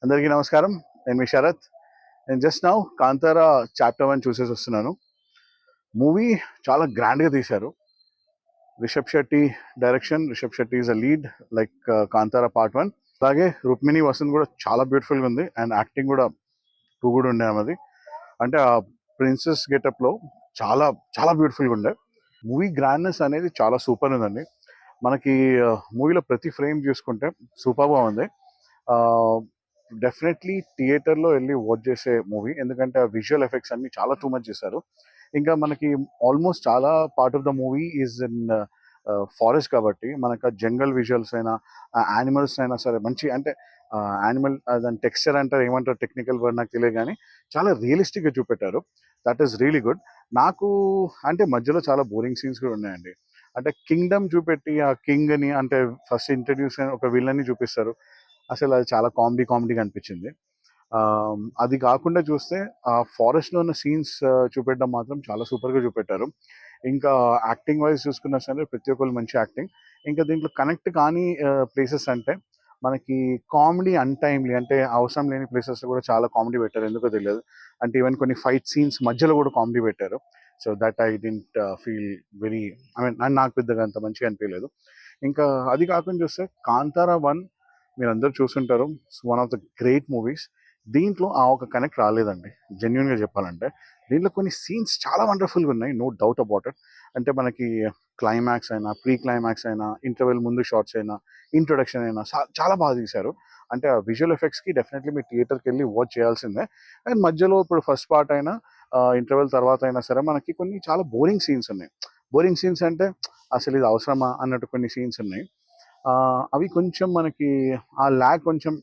అందరికీ నమస్కారం. నేను మీ శరత్. నేను జస్ట్ నౌ 'కాంతార' చాప్టర్ 1 చూసేసి వస్తున్నాను. మూవీ చాలా గ్రాండ్‌గా తీశారు. Rishab Shetty direction. Rishab Shetty is a lead like 'Kantara part 1'. అలాగే రుక్మిణి వసంత్ కూడా చాలా బ్యూటిఫుల్‌గా ఉంది. అండ్ యాక్టింగ్ కూడా టూ గుడ్ ఉండే ఆమెది. అంటే ఆ ప్రిన్సెస్ గెటప్‌లో చాలా చాలా బ్యూటిఫుల్‌గా ఉండే. మూవీ గ్రాండ్‌నెస్ అనేది చాలా సూపర్ ఉందండి. మనకి మూవీలో ప్రతి ఫ్రేమ్ చూసుకుంటే సూపర్‌గా ఉంది. డెఫినెట్లీ థియేటర్లో వెళ్ళి వాచ్ చేసే మూవీ. ఎందుకంటే ఆ విజువల్ ఎఫెక్ట్స్ అన్ని చాలా టూ మచ్ చేశారు. ఇంకా మనకి ఆల్మోస్ట్ చాలా part of the movie is in forest కాబట్టి మనకు ఆ జంగల్ విజువల్స్ అయినా యానిమల్స్ అయినా సరే మంచి అంటే యానిమల్ దాని టెక్స్చర్ అంటారు ఏమంటారు టెక్నికల్ వర్డ్ నాకు తెలియదు కానీ చాలా రియలిస్టిక్గా చూపెట్టారు. That is really good. నాకు అంటే మధ్యలో చాలా బోరింగ్ సీన్స్ కూడా ఉన్నాయండి. అంటే కింగ్డమ్ చూపెట్టి ఆ కింగ్ని అంటే ఫస్ట్ ఇంట్రడ్యూస్ అయిన ఒక విలన్ని చూపిస్తారు. అసలు అది చాలా కామెడీగా అనిపించింది. అది కాకుండా చూస్తే ఆ ఫారెస్ట్‌లో ఉన్న సీన్స్ చూపెట్టడం మాత్రం చాలా సూపర్‌గా చూపెట్టారు. ఇంకా యాక్టింగ్ వైస్ చూసుకున్నా సరే ప్రతి ఒక్కళ్ళు మంచి యాక్టింగ్. ఇంకా దీంట్లో కనెక్ట్ కాని ప్లేసెస్ అంటే మనకి కామెడీ అన్‌టైమ్‌లీ అంటే అవసరం లేని ప్లేసెస్‌లో కూడా చాలా కామెడీ పెట్టారు. ఎందుకో తెలియదు. అంటే ఈవెన్ కొన్ని ఫైట్ సీన్స్ మధ్యలో కూడా కామెడీ పెట్టారు. So that I didn't feel very I mean నాకు పెద్దగా అంత మంచిగా అనిపియలేదు. ఇంకా అది కాకుండా చూస్తే 'కాంతార 1' మీరందరూ చూసుంటారు. One of the great movies. దీంట్లో ఆ ఒక కనెక్ట్ రాలేదండి. జెన్యూన్‌గా చెప్పాలంటే. దీంట్లో కొన్ని సీన్స్ చాలా వండర్‌ఫుల్‌గా ఉన్నాయి. No doubt about it. అంటే మనకి క్లైమాక్స్ అయినా, ప్రీ క్లైమాక్స్ అయినా, ఇంటర్వెల్ ముందు షాట్స్ అయినా, ఇంట్రొడక్షన్ అయినా చాలా బాగా తీశారు. అంటే ఆ విజువల్ ఎఫెక్ట్స్‌కి డెఫినెట్‌లీ మీరు థియేటర్‌కెళ్ళి వాచ్ చేయాల్సిందే. అండ్ మధ్యలో ఇప్పుడు ఫస్ట్ పార్ట్ అయినా ఇంటర్వెల్ తర్వాత అయినా సరే మనకి కొన్ని చాలా బోరింగ్ సీన్స్ ఉన్నాయి. బోరింగ్ సీన్స్ అంటే అసలు ఇది అవసరమా అన్నట్టు కొన్ని సీన్స్ ఉన్నాయి. అవి కొంచెం మనకి ఆ ల్యాగ్ కొంచెం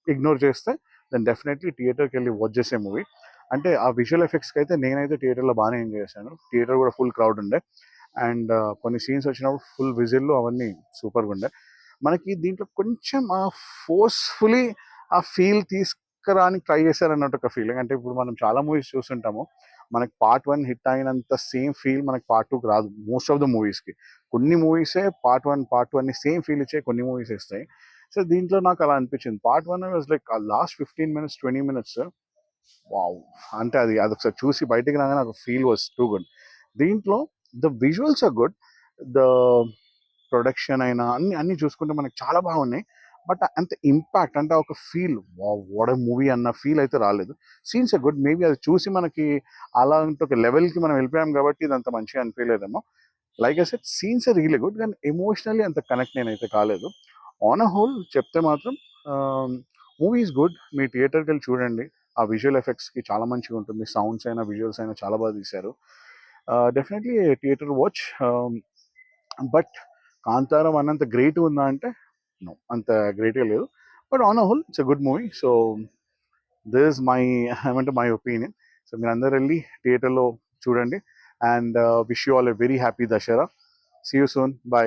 ఇగ్నోర్ చేస్తే దెన్ డెఫినెట్లీ థియేటర్‌కెళ్ళి వాచ్ చేసే మూవీ. అంటే ఆ విజువల్ ఎఫెక్ట్స్‌కి అయితే నేనైతే థియేటర్‌లో బాగానే ఎంజాయ్ చేశాను. థియేటర్ కూడా ఫుల్ క్రౌడ్ ఉండే. అండ్ కొన్ని సీన్స్ వచ్చినప్పుడు ఫుల్ విజిల్లు అవన్నీ సూపర్‌గా ఉండే. మనకి దీంట్లో కొంచెం ఫోర్స్‌ఫుల్లీ ఆ ఫీల్ తీసుకురానికి ట్రై చేశారన్నట్టు ఒక ఫీలింగ్. అంటే ఇప్పుడు మనం చాలా మూవీస్ చూస్తుంటాము. మనకి పార్ట్ 1 హిట్ అయినంత సేమ్ ఫీల్ మనకి పార్ట్ 2కి రాదు మోస్ట్ ఆఫ్ ద మూవీస్‌కి. కొన్ని మూవీసే పార్ట్ 1 అని సేమ్ ఫీల్ ఇచ్చే కొన్ని మూవీస్ ఇస్తాయి. సో దీంట్లో నాకు అలా అనిపించింది. పార్ట్ 1 వాస్ లైక్ ఆ లాస్ట్ 15 మినిట్స్, 20 మినిట్స్ వావ్! అంటే అదొకసారి చూసి బయటికి రాగానే నాకు ఫీల్ వాస్ టూ గుడ్. దీంట్లో the visuals are good. The production అయినా అన్నీ చూసుకుంటే మనకు చాలా బాగున్నాయి. బట్ అంత ఇంపాక్ట్ అంటే ఒక feel wow! What a movie అన్న ఫీల్ అయితే రాలేదు. Scenes are good. మేబీ అది చూసి మనకి అలాంటి ఒక లెవెల్‌కి మనం వెళ్ళిపోయాం కాబట్టి ఇదంత మంచిగా అనిపియలేదేమో. Like I said scenes are really good. కానీ ఎమోషనల్లీ అంత కనెక్ట్ నేనైతే కాలేదు. ఆన్ ఎ హోల్ చెప్తే మాత్రం మూవీ ఈస్ గుడ్. మీరు థియేటర్‌కెళ్ళి చూడండి. ఆ విజువల్ ఎఫెక్ట్స్‌కి చాలా మంచిగా ఉంటుంది. సౌండ్స్ అయినా, విజువల్స్ అయినా చాలా బాగా తీశారు. Definitely theatre watch. But 'Kantara 1' అంత గ్రేట్ ఉందా అంటే నో. అంత గ్రేట్‌గా లేదు. But on a whole it's a good movie. So this is my ఏమంటే మై ఒపీనియన్. సో మీరందరూ వెళ్లి థియేటర్‌లో చూడండి. And wish you all a very happy Dasara. See you soon. By.